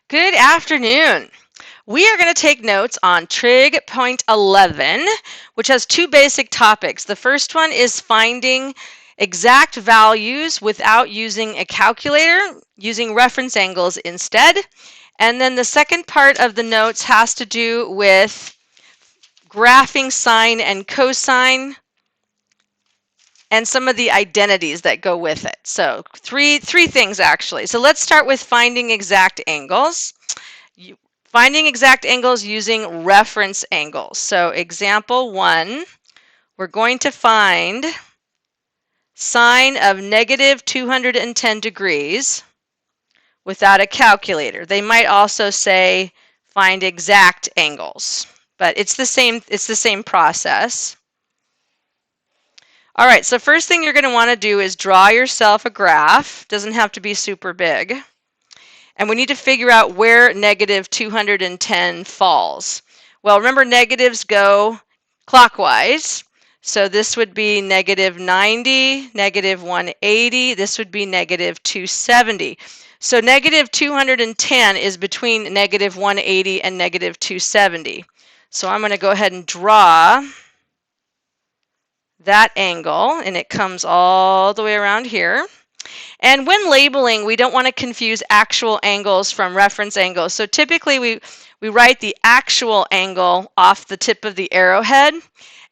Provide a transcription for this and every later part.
Good afternoon. We are going to take notes on Trig point 11, which has two basic topics. The first one is finding exact values without using a calculator, using reference angles instead. And then the second part of the notes has to do with graphing sine and cosine and some of the identities that go with it. So three things actually. So let's start with finding exact angles. Finding exact angles using reference angles. So example 1, we're going to find sine of negative 210 degrees without a calculator. They might also say find exact angles, but it's the same process. All right, so first thing you're going to want to do is draw yourself a graph. Doesn't have to be super big. And we need to figure out where negative 210 falls. Well, remember negatives go clockwise. So this would be negative 90, negative 180. This would be negative 270. So negative 210 is between negative 180 and negative 270. So I'm going to go ahead and draw that angle, and it comes all the way around here. And when labeling, we don't want to confuse actual angles from reference angles. So typically we write the actual angle off the tip of the arrowhead,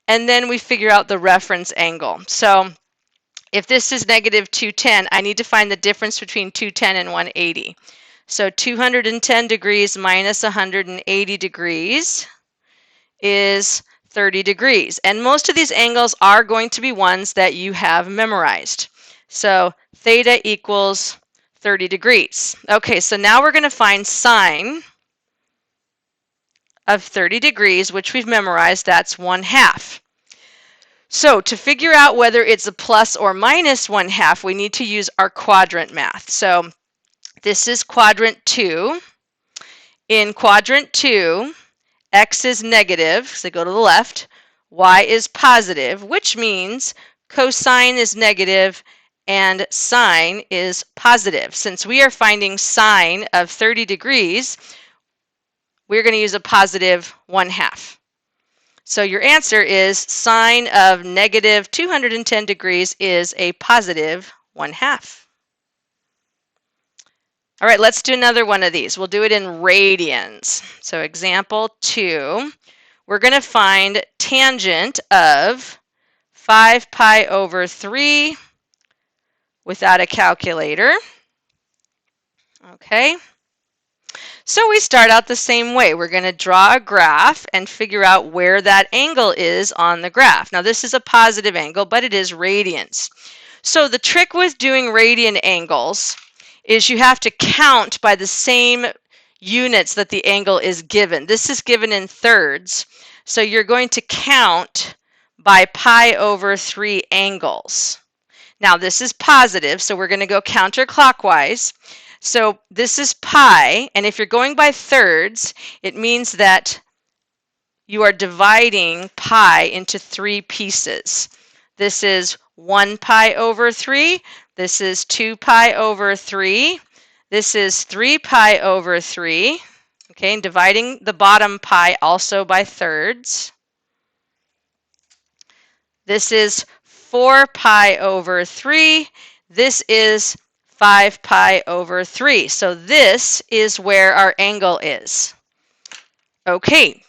and then we figure out the reference angle. So if this is negative 210, I need to find the difference between 210 and 180. So 210 degrees minus 180 degrees is 30 degrees. And most of these angles are going to be ones that you have memorized. So theta equals 30 degrees. Okay, so now we're going to find sine of 30 degrees, which we've memorized. That's 1/2. So to figure out whether it's a plus or minus 1/2, we need to use our quadrant math. So this is quadrant 2. In quadrant 2, x is negative, so go to the left, y is positive, which means cosine is negative and sine is positive. Since we are finding sine of 30 degrees, we're going to use a positive 1/2. So your answer is sine of negative 210 degrees is a positive 1/2. All right, let's do another one of these. We'll do it in radians. So example 2, we're going to find tangent of 5 pi over 3 without a calculator. Okay. So we start out the same way. We're going to draw a graph and figure out where that angle is on the graph. Now this is a positive angle, but it is radians. So the trick with doing radian angles is you have to count by the same units that the angle is given. This is given in thirds. So you're going to count by pi over 3 angles. Now this is positive, so we're going to go counterclockwise. So this is pi, and if you're going by thirds, it means that you are dividing pi into 3 pieces. This is 1 pi over 3, this is 2 pi over 3, this is 3 pi over 3, okay, and dividing the bottom pi also by thirds. This is 4 pi over 3, this is 5 pi over 3. So this is where our angle is. Okay,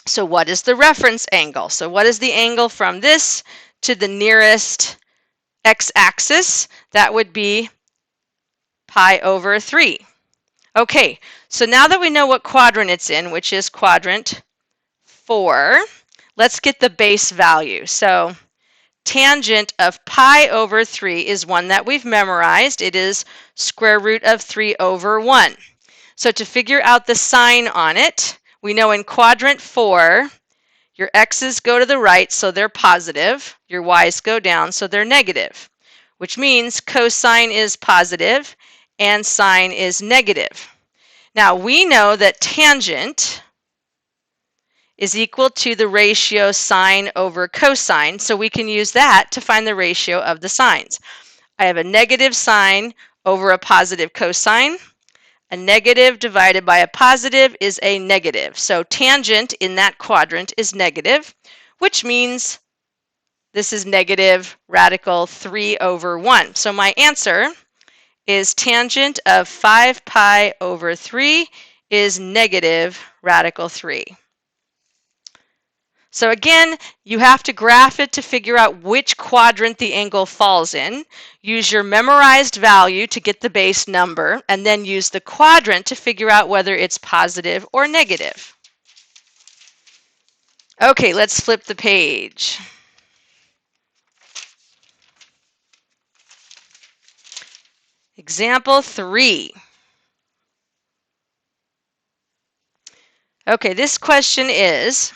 so what is the reference angle? So what is the angle from this to the nearest x-axis? That would be pi over 3. Okay, so now that we know what quadrant it's in, which is quadrant 4, let's get the base value. So tangent of pi over 3 is one that we've memorized. It is square root of 3 over 1. So to figure out the sign on it, we know in quadrant 4, your x's go to the right, so they're positive. Your y's go down, so they're negative, which means cosine is positive and sine is negative. Now we know that tangent is equal to the ratio sine over cosine, so we can use that to find the ratio of the sines. I have a negative sine over a positive cosine. A negative divided by a positive is a negative. So tangent in that quadrant is negative, which means this is negative radical 3 over 1. So my answer is tangent of 5 pi over 3 is negative radical 3. So again, you have to graph it to figure out which quadrant the angle falls in. Use your memorized value to get the base number, and then use the quadrant to figure out whether it's positive or negative. Okay, let's flip the page. Example 3. Okay, this question is,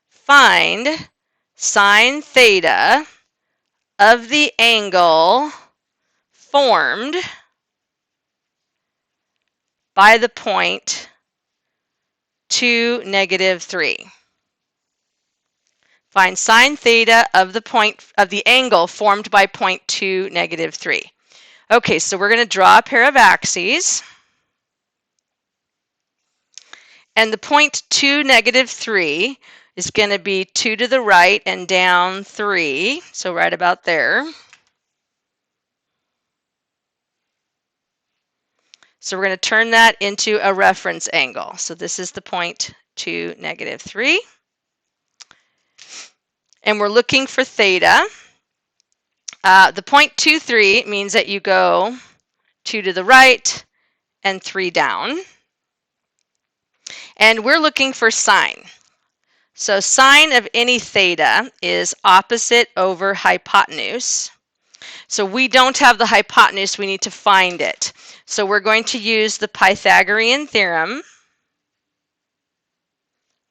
find sine theta of the angle formed by the point 2, negative 3. Find sine theta of the angle formed by point 2, negative 3. Okay, so we're going to draw a pair of axes. And the point 2, negative 3 is going to be 2 to the right and down 3. So right about there. So we're going to turn that into a reference angle. So this is the point 2, negative 3. And we're looking for theta. The point 2, 3 means that you go 2 to the right and 3 down. And we're looking for sine. So sine of any theta is opposite over hypotenuse. So we don't have the hypotenuse, we need to find it. So we're going to use the Pythagorean theorem,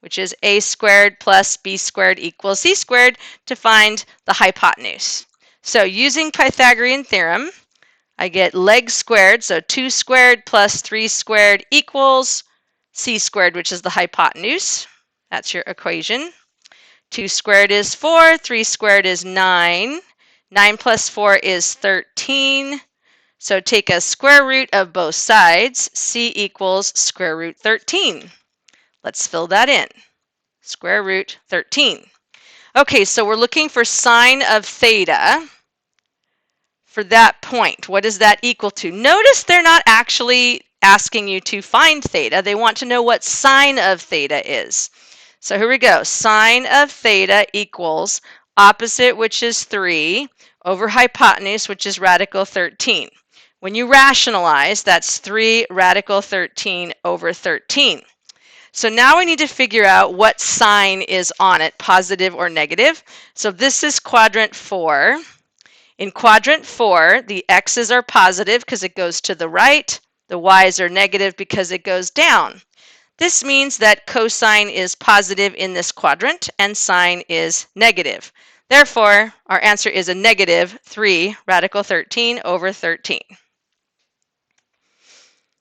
which is a squared plus b squared equals c squared, to find the hypotenuse. So using Pythagorean theorem, I get legs squared, so 2 squared plus 3 squared equals c squared, which is the hypotenuse. That's your equation. 2 squared is 4, 3 squared is 9. 9 plus 4 is 13. So take a square root of both sides. C equals square root 13. Let's fill that in. Square root 13. Okay, so we're looking for sine of theta for that point. What is that equal to? Notice they're not actually asking you to find theta. They want to know what sine of theta is. So here we go. Sine of theta equals opposite, which is 3, over hypotenuse, which is radical 13. When you rationalize, that's 3 radical 13 over 13. So now we need to figure out what sign is on it, positive or negative. So this is quadrant 4. In quadrant 4, the x's are positive because it goes to the right. The y's are negative because it goes down. This means that cosine is positive in this quadrant and sine is negative. Therefore, our answer is a negative 3 radical 13 over 13.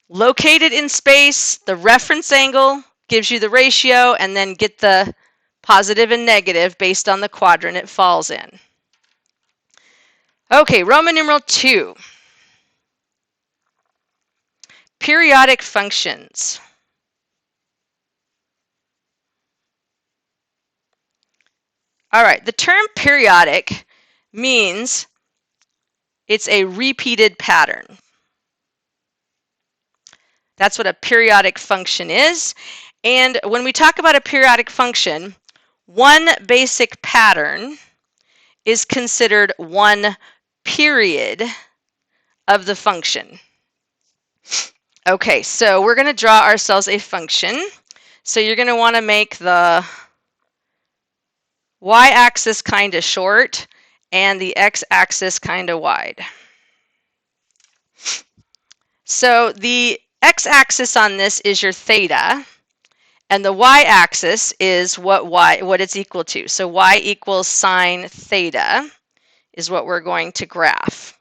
Located in space, the reference angle gives you the ratio, and then get the positive and negative based on the quadrant it falls in. Okay, Roman numeral 2. Periodic functions. All right, the term periodic means it's a repeated pattern. That's what a periodic function is. And when we talk about a periodic function, one basic pattern is considered one period of the function. Okay, so we're going to draw ourselves a function. So you're going to want to make the y-axis kind of short and the x-axis kind of wide. So the x-axis on this is your theta, and the y-axis is what it's equal to. So y equals sine theta is what we're going to graph.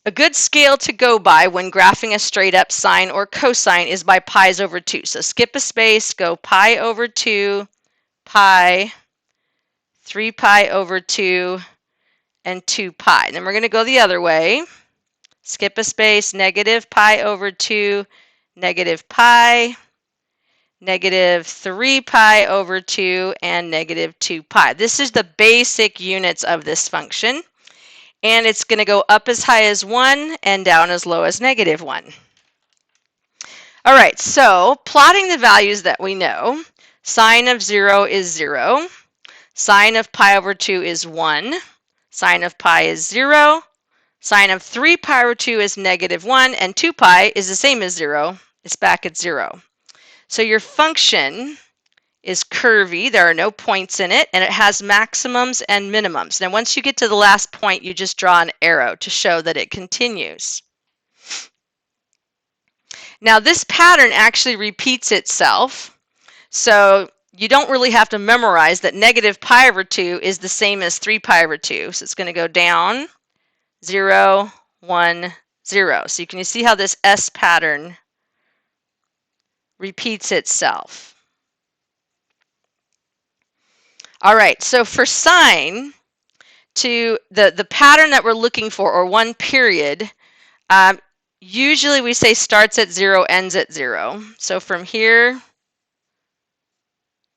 A good scale to go by when graphing a straight up sine or cosine is by pi's over 2. So skip a space, go pi over 2, pi, 3 pi over 2, and 2 pi. And then we're going to go the other way. skip a space, negative pi over 2, negative pi, negative 3 pi over 2, and negative 2 pi. This is the basic units of this function, and it's going to go up as high as 1 and down as low as negative 1. All right, so plotting the values that we know, sine of 0 is 0, sine of pi over 2 is 1, sine of pi is 0, sine of 3 pi over 2 is negative 1, and 2 pi is the same as 0. It's back at 0. So your function is curvy. There are no points in it, and it has maximums and minimums. Now, once you get to the last point, you just draw an arrow to show that it continues. Now, this pattern actually repeats itself, so you don't really have to memorize that negative pi over 2 is the same as 3 pi over 2. So it's going to go down, 0, 1, 0. So you see how this S pattern repeats itself. All right, so for sine, to the pattern that we're looking for, or one period, usually we say starts at 0, ends at 0. So from here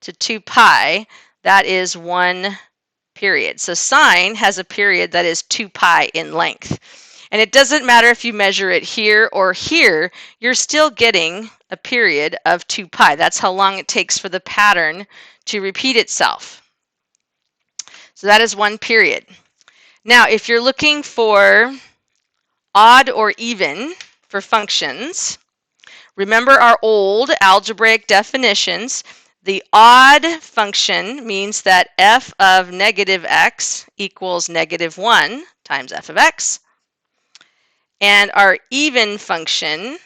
to 2 pi, that is one period. So sine has a period that is 2 pi in length. And it doesn't matter if you measure it here or here, you're still getting a period of 2 pi. That's how long it takes for the pattern to repeat itself. So that is one period. Now, if you're looking for odd or even for functions, remember our old algebraic definitions. The odd function means that f of negative x equals negative 1 times f of x. And our even function,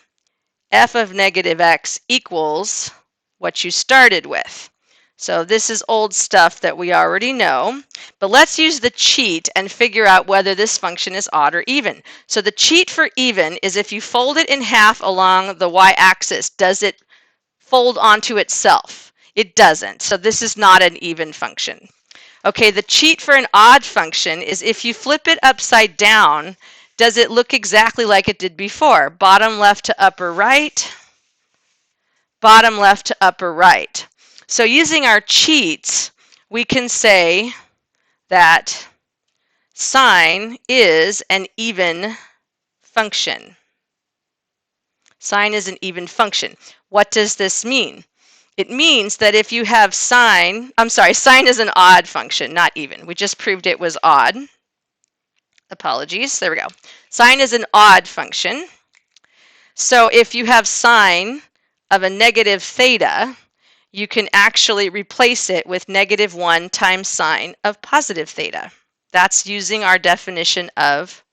f of negative x equals what you started with. So this is old stuff that we already know, but let's use the cheat and figure out whether this function is odd or even. So the cheat for even is if you fold it in half along the y-axis, does it fold onto itself? It doesn't, so this is not an even function. Okay, the cheat for an odd function is if you flip it upside down, does it look exactly like it did before? Bottom left to upper right, bottom left to upper right. So using our cheats, we can say that sine is an even function. Sine is an even function. What does this mean? It means that if you have sine is an odd function, not even. We just proved it was odd. Apologies, there we go. Sine is an odd function. So if you have sine of a negative theta, you can actually replace it with negative 1 times sine of positive theta. That's using our definition of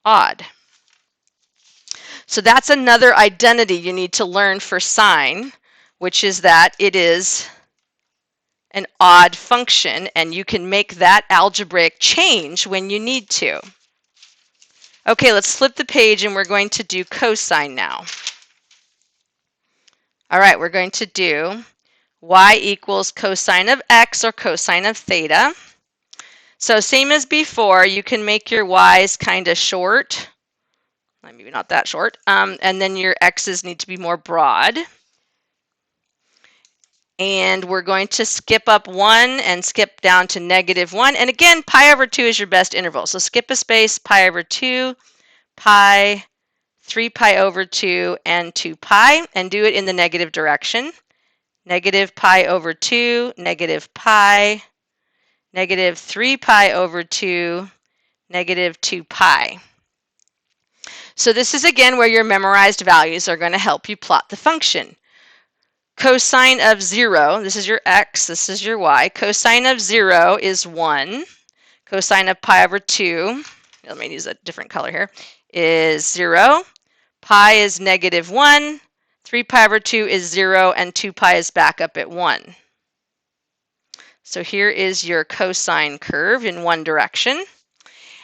odd. So that's another identity you need to learn for sine, which is that it is an odd function, and you can make that algebraic change when you need to. Okay, let's flip the page, and we're going to do cosine now. All right, we're going to do y equals cosine of x or cosine of theta. So same as before, you can make your y's kind of short, maybe not that short, and then your x's need to be more broad. And we're going to skip up 1 and skip down to negative 1. And again, pi over 2 is your best interval. So skip a space, pi over 2, pi, 3 pi over 2, and 2 pi, and do it in the negative direction. Negative pi over 2, negative pi, negative 3 pi over 2, negative 2 pi. So this is again where your memorized values are going to help you plot the function. Cosine of 0, this is your x, this is your y. Cosine of 0 is 1. Cosine of pi over 2, let me use a different color here, is 0. Pi is negative 1. 3 pi over 2 is 0, and 2 pi is back up at 1. So here is your cosine curve in one direction.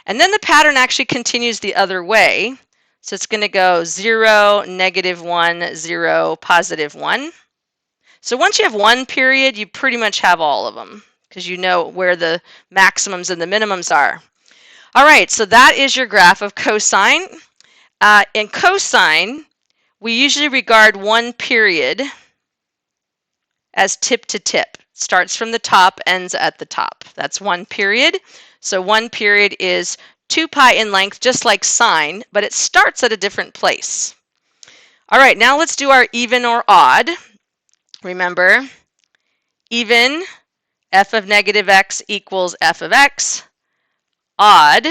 And then the pattern actually continues the other way. So it's going to go 0, negative 1, 0, positive 1. So once you have one period, you pretty much have all of them because you know where the maximums and the minimums are. All right, so that is your graph of cosine. In cosine, we usually regard one period as tip to tip. Starts from the top, ends at the top. That's one period. So one period is 2 pi in length, just like sine, but it starts at a different place. All right, now let's do our even or odd. Remember, even, f of negative x equals f of x. Odd,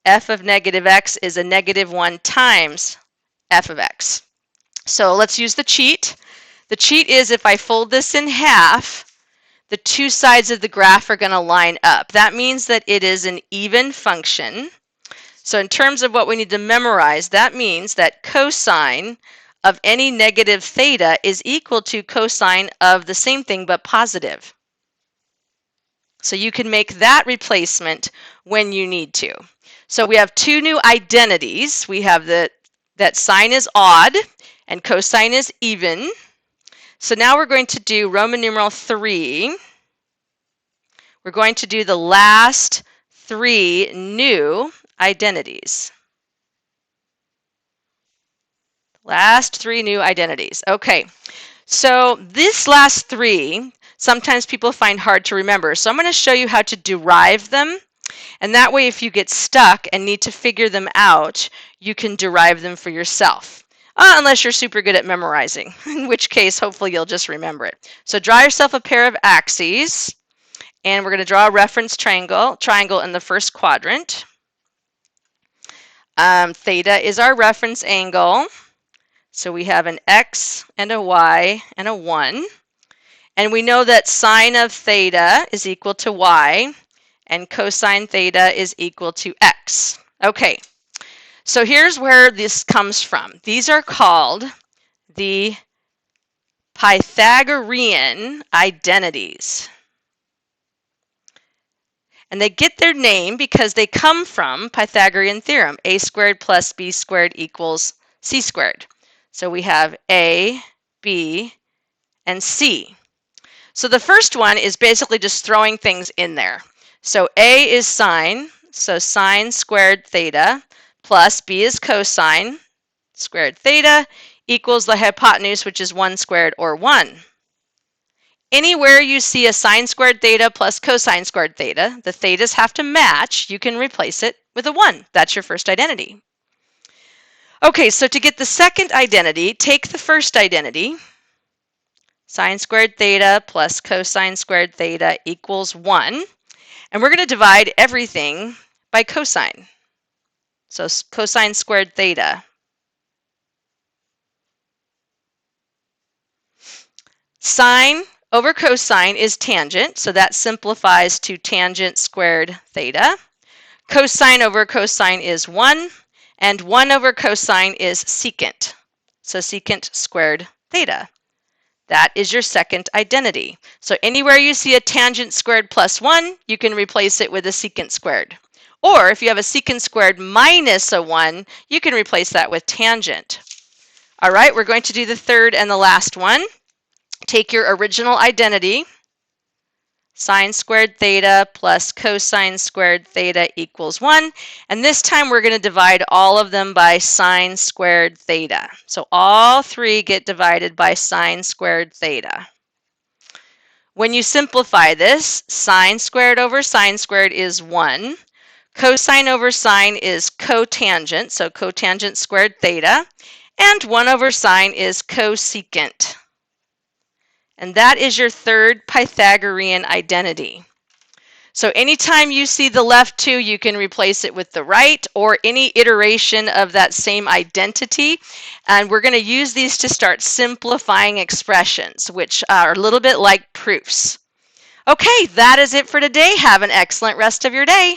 f of negative x is a negative 1 times f of x. So let's use the cheat. The cheat is if I fold this in half, the two sides of the graph are going to line up. That means that it is an even function. So in terms of what we need to memorize, that means that cosine of any negative theta is equal to cosine of the same thing but positive. So you can make that replacement when you need to. So we have two new identities. We have that sine is odd and cosine is even. So now we're going to do Roman numeral 3. We're going to do the last 3 new identities. Last 3 new identities. Okay, so this last 3, sometimes people find hard to remember. So I'm going to show you how to derive them. And that way, if you get stuck and need to figure them out, you can derive them for yourself. Unless you're super good at memorizing, in which case, hopefully, you'll just remember it. So draw yourself a pair of axes, and we're going to draw a reference triangle in the first quadrant. Theta is our reference angle. So we have an x and a y and a 1. And we know that sine of theta is equal to y, and cosine theta is equal to x. Okay, so here's where this comes from. These are called the Pythagorean Identities. And they get their name because they come from Pythagorean theorem, a squared plus b squared equals c squared. So we have a, b, and c. So the first one is basically just throwing things in there. So a is sine, so sine squared theta, plus b is cosine squared theta equals the hypotenuse, which is 1 squared or 1. Anywhere you see a sine squared theta plus cosine squared theta, the thetas have to match. You can replace it with a 1. That's your first identity. Okay, so to get the second identity, take the first identity. Sine squared theta plus cosine squared theta equals 1. And we're going to divide everything by cosine. So cosine squared theta. Sine over cosine is tangent, so that simplifies to tangent squared theta. Cosine over cosine is 1, and 1 over cosine is secant. So secant squared theta. That is your second identity. So anywhere you see a tangent squared plus 1, you can replace it with a secant squared. Or if you have a secant squared minus a 1, you can replace that with tangent. All right, we're going to do the third and the last one. Take your original identity, sine squared theta plus cosine squared theta equals 1. And this time we're going to divide all of them by sine squared theta. So all 3 get divided by sine squared theta. When you simplify this, sine squared over sine squared is 1. Cosine over sine is cotangent, so cotangent squared theta. And 1 over sine is cosecant. And that is your third Pythagorean identity. So anytime you see the left 2, you can replace it with the right or any iteration of that same identity. And we're going to use these to start simplifying expressions, which are a little bit like proofs. Okay, that is it for today. Have an excellent rest of your day.